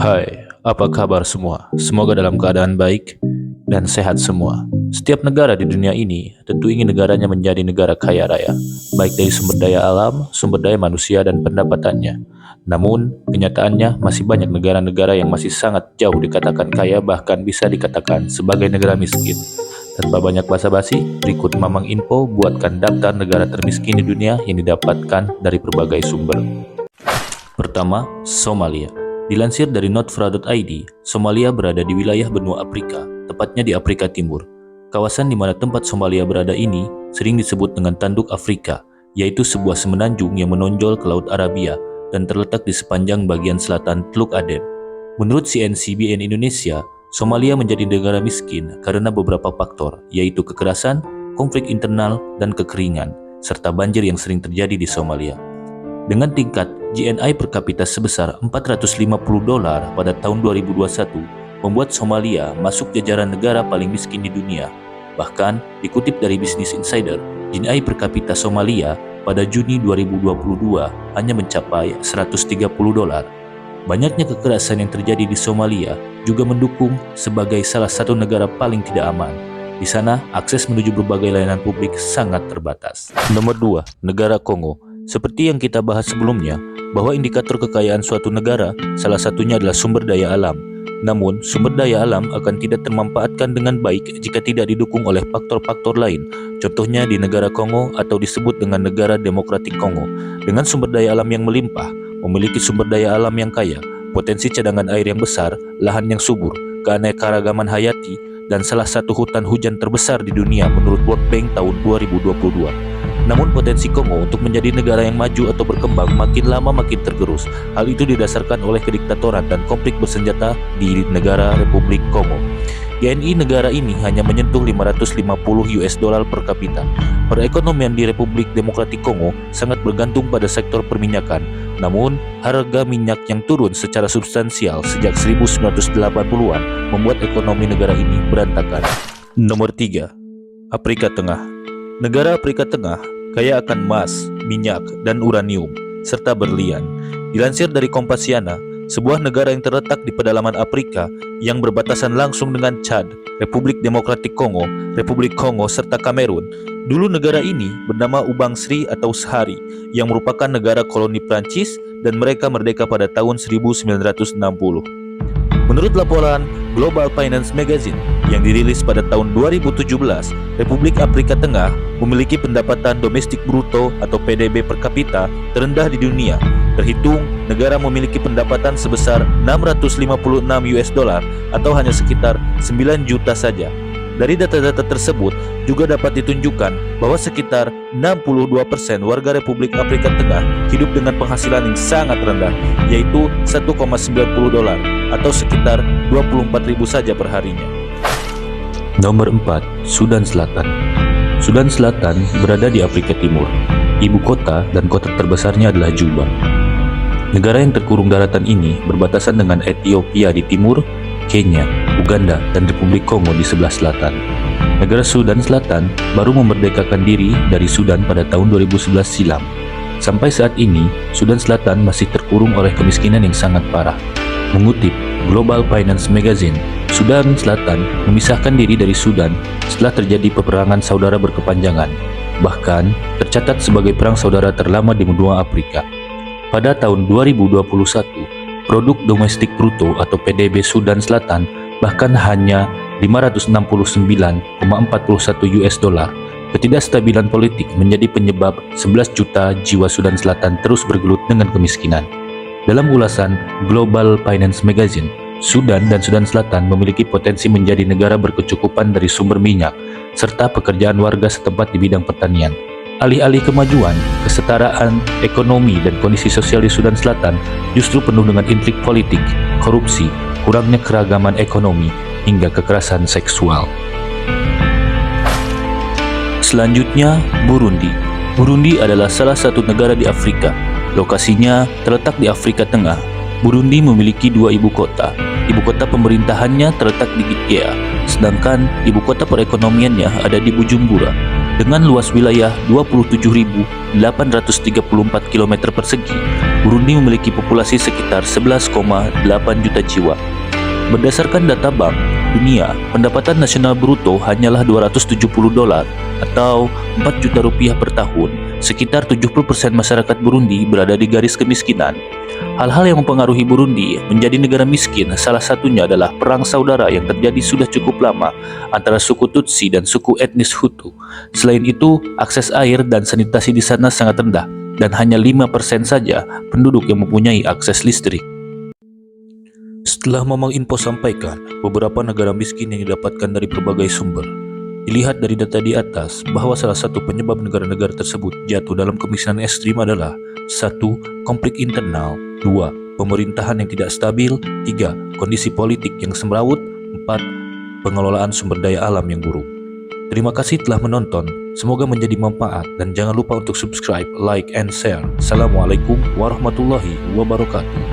Hai, apa kabar semua? Semoga dalam keadaan baik dan sehat semua. Setiap negara di dunia ini tentu ingin negaranya menjadi negara kaya raya, baik dari sumber daya alam, sumber daya manusia, dan pendapatannya. Namun, kenyataannya masih banyak negara-negara yang masih sangat jauh dikatakan kaya, bahkan bisa dikatakan sebagai negara miskin. Tanpa banyak basa-basi, berikut Mamang Info buatkan daftar negara termiskin di dunia yang didapatkan dari berbagai sumber. Pertama, Somalia. Dilansir dari notfra.id, Somalia berada di wilayah benua Afrika, tepatnya di Afrika Timur. Kawasan di mana tempat Somalia berada ini sering disebut dengan Tanduk Afrika, yaitu sebuah semenanjung yang menonjol ke Laut Arabia dan terletak di sepanjang bagian selatan Teluk Aden. Menurut CNCBN Indonesia, Somalia menjadi negara miskin karena beberapa faktor, yaitu kekerasan, konflik internal, dan kekeringan, serta banjir yang sering terjadi di Somalia. Dengan tingkat GNI per kapita sebesar $450 pada tahun 2021, membuat Somalia masuk jajaran negara paling miskin di dunia. Bahkan, dikutip dari Business Insider, GNI per kapita Somalia pada Juni 2022 hanya mencapai $130. Banyaknya kekerasan yang terjadi di Somalia juga mendukung sebagai salah satu negara paling tidak aman. Di sana, akses menuju berbagai layanan publik sangat terbatas. Nomor 2, negara Kongo. Seperti yang kita bahas sebelumnya, bahwa indikator kekayaan suatu negara salah satunya adalah sumber daya alam. Namun, sumber daya alam akan tidak termanfaatkan dengan baik jika tidak didukung oleh faktor-faktor lain. Contohnya di negara Kongo atau disebut dengan negara Demokratik Kongo. Dengan sumber daya alam yang melimpah, memiliki sumber daya alam yang kaya, potensi cadangan air yang besar, lahan yang subur, keanekaragaman hayati, dan salah satu hutan hujan terbesar di dunia menurut World Bank tahun 2022. Namun potensi Kongo untuk menjadi negara yang maju atau berkembang makin lama makin tergerus. Hal itu didasarkan oleh kediktatoran dan konflik bersenjata di negara Republik Kongo. GNI negara ini hanya menyentuh $550 per kapita. Perekonomian di Republik Demokratik Kongo sangat bergantung pada sektor perminyakan. Namun, harga minyak yang turun secara substansial sejak 1980-an membuat ekonomi negara ini berantakan. Nomor 3, Afrika Tengah. Negara Afrika Tengah kaya akan emas, minyak, dan uranium, serta berlian. Dilansir dari Kompasiana, sebuah negara yang terletak di pedalaman Afrika yang berbatasan langsung dengan Chad, Republik Demokratik Kongo, Republik Kongo, serta Kamerun. Dulu negara ini bernama Ubang Sri atau Sehari, yang merupakan negara koloni Prancis dan mereka merdeka pada tahun 1960. Menurut laporan Global Finance Magazine yang dirilis pada tahun 2017, Republik Afrika Tengah memiliki pendapatan domestik bruto atau PDB per kapita terendah di dunia. Terhitung, negara memiliki pendapatan sebesar $656 atau hanya sekitar 9 juta saja. Dari data-data tersebut juga dapat ditunjukkan bahwa sekitar 62% warga Republik Afrika Tengah hidup dengan penghasilan yang sangat rendah, yaitu $1,90 atau sekitar 24.000 saja per harinya. Nomor 4, Sudan Selatan. Sudan Selatan berada di Afrika Timur. Ibu kota dan kota terbesarnya adalah Juba. Negara yang terkurung daratan ini berbatasan dengan Ethiopia di timur, Kenya, Uganda, dan Republik Kongo di sebelah selatan. Negara Sudan Selatan baru memerdekakan diri dari Sudan pada tahun 2011 silam. Sampai saat ini, Sudan Selatan masih terkurung oleh kemiskinan yang sangat parah. Mengutip Global Finance Magazine, Sudan Selatan memisahkan diri dari Sudan setelah terjadi peperangan saudara berkepanjangan. Bahkan, tercatat sebagai perang saudara terlama di benua Afrika. Pada tahun 2021, produk domestik bruto atau PDB Sudan Selatan bahkan hanya $569,41. Ketidakstabilan politik menjadi penyebab 11 juta jiwa Sudan Selatan terus bergelut dengan kemiskinan. Dalam ulasan Global Finance Magazine, Sudan dan Sudan Selatan memiliki potensi menjadi negara berkecukupan dari sumber minyak serta pekerjaan warga setempat di bidang pertanian. Alih-alih kemajuan, kesetaraan ekonomi dan kondisi sosial di Sudan Selatan justru penuh dengan intrik politik, korupsi, kurangnya keragaman ekonomi, hingga kekerasan seksual. Selanjutnya, Burundi. Burundi adalah salah satu negara di Afrika. Lokasinya terletak di Afrika Tengah. Burundi memiliki 2 ibu kota. Ibu kota pemerintahannya terletak di Gitega, sedangkan ibu kota perekonomiannya ada di Bujumbura. Dengan luas wilayah 27.834 km persegi, Burundi memiliki populasi sekitar 11,8 juta jiwa. Berdasarkan data Bank Dunia, pendapatan nasional bruto hanyalah $270 atau 4 juta rupiah per tahun. Sekitar 70% masyarakat Burundi berada di garis kemiskinan. Hal-hal yang mempengaruhi Burundi menjadi negara miskin salah satunya adalah perang saudara yang terjadi sudah cukup lama antara suku Tutsi dan suku etnis Hutu. Selain itu, akses air dan sanitasi di sana sangat rendah dan hanya 5% saja penduduk yang mempunyai akses listrik. Setelah Mamang Info sampaikan beberapa negara miskin yang didapatkan dari berbagai sumber, dilihat dari data di atas bahwa salah satu penyebab negara-negara tersebut jatuh dalam kemiskinan ekstrim adalah 1. Konflik internal, 2. Pemerintahan yang tidak stabil, 3. Kondisi politik yang semrawut, 4. Pengelolaan sumber daya alam yang buruk. Terima kasih telah menonton, semoga menjadi manfaat dan jangan lupa untuk subscribe, like, and share. Assalamualaikum warahmatullahi wabarakatuh.